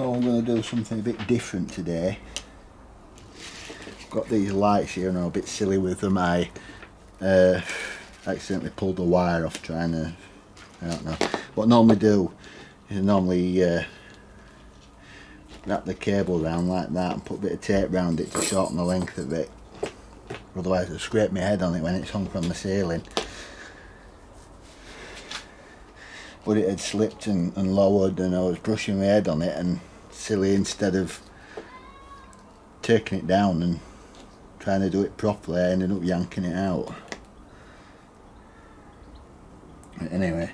So I'm going to do something a bit different today. Got these lights here and I'm a bit silly with them. I accidentally pulled the wire off trying to, I don't know. What I normally do is I normally wrap the cable around like that and put a bit of tape around it to shorten the length of it. Otherwise I'll scrape my head on it when it's hung from the ceiling. But it had slipped and lowered and I was brushing my head on it, and silly, instead of taking it down and trying to do it properly, I ended up yanking it out. Anyway,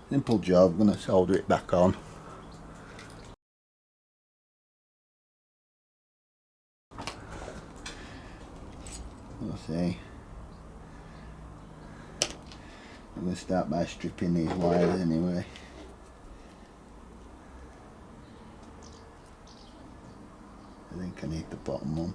simple job. I'm going to solder it back on. Let's see. I'm going to start by stripping these wires anyway. I think I need the bottom one.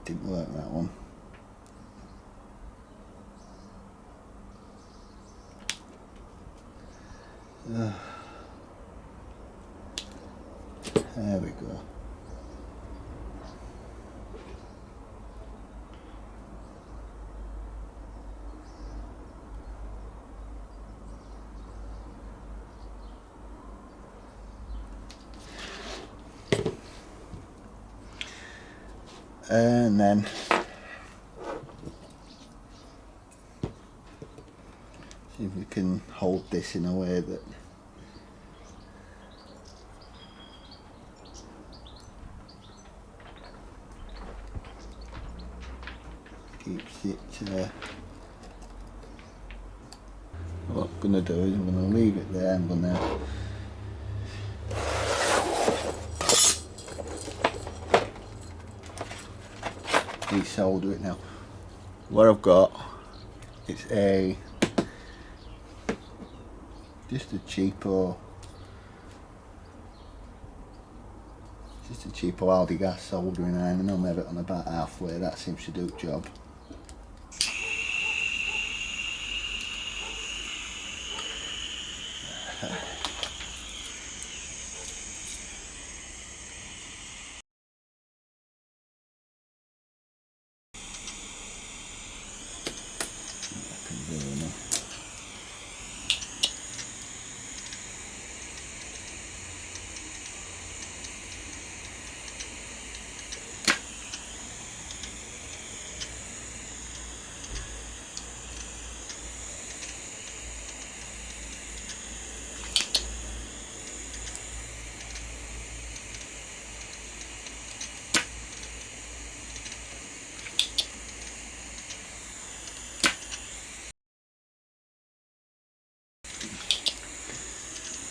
Didn't work, that one. There we go. And then see if we can hold this in a way that keeps it. What I'm going to do is I'm going to leave it there. I'm going to desolder it now. What I've got is just a cheapo Aldi gas soldering iron. I normally have it on about halfway. That seems to do the job.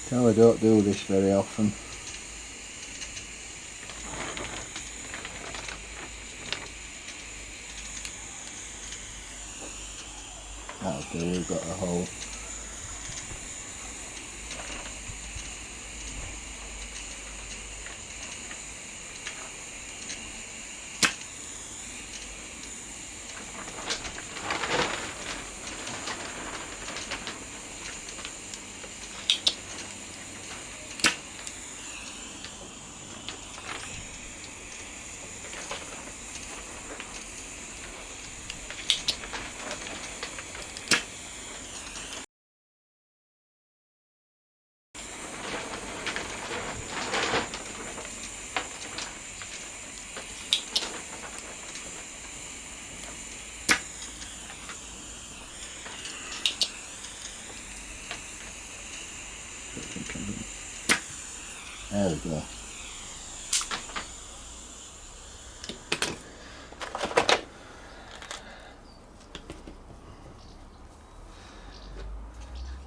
Tell I don't do this very often. That'll do, we've got a hole. There we go.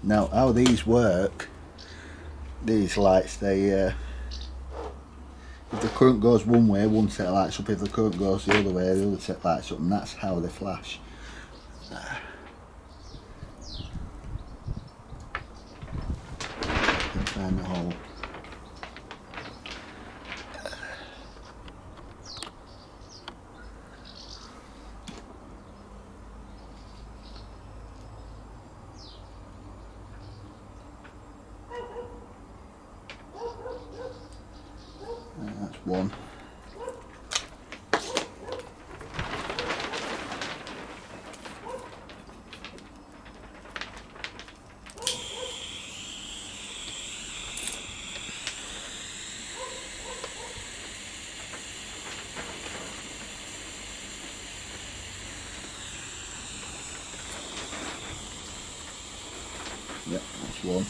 Now, how these work, these lights, they if the current goes one way, one set lights up. If the current goes the other way, the other set lights up, and that's how they flash. find the hole. That's one. Yep, that's one.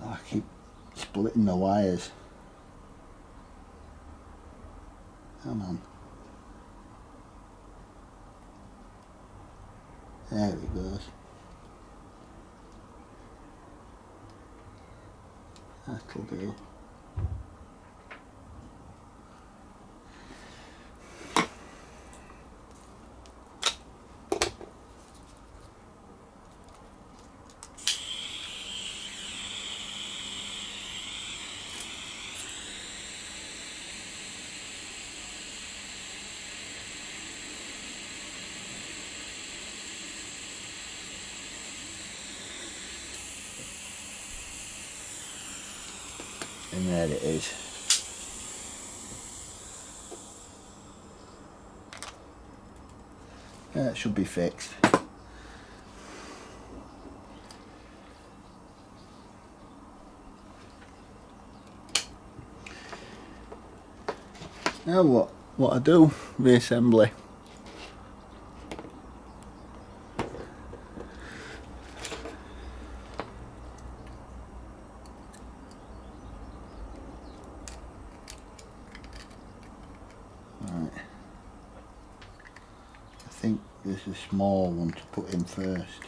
I keep splitting the wires. Come on. There it goes. That'll do. And there it is. That should be fixed. Now what I do, reassembly. Right. I think there's a small one to put in first.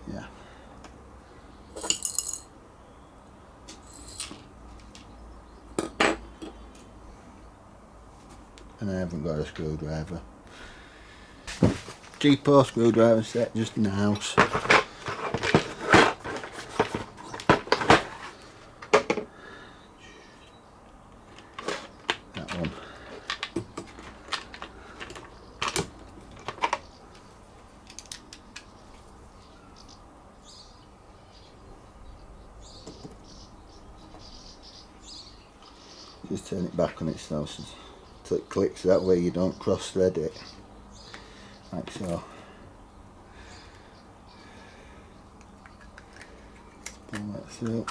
Yeah. And I haven't got a screwdriver. Cheapo screwdriver set just in the house. That one. Just turn it back on itself so it clicks, that way you don't cross thread it. Like so. Pull that through.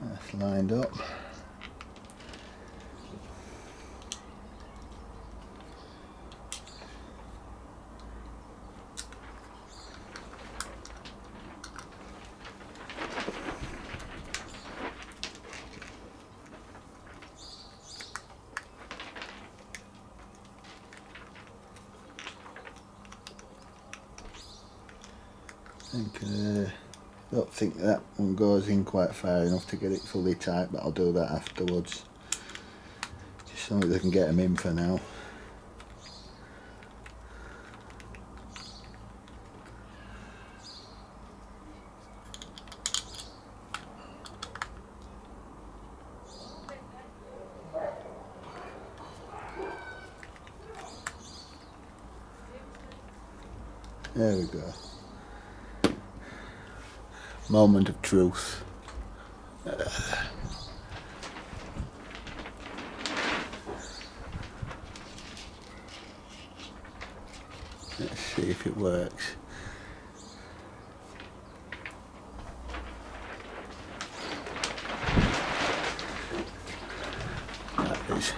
That's lined up. Don't think that one goes in quite far enough to get it fully tight, but I'll do that afterwards. Just so that I can get them in for now. There we go. Moment of truth. Let's see if it works. That is.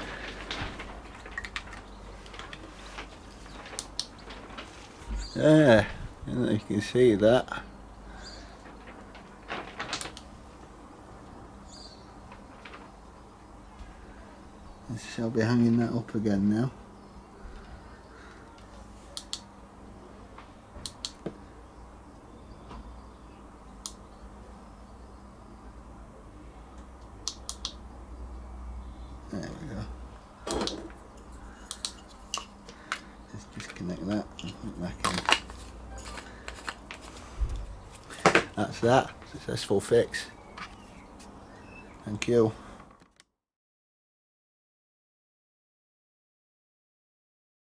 There, and you can see that. I shall be hanging that up again now. There we go. Let's disconnect that and put it back in. That's that. Successful fix. Thank you.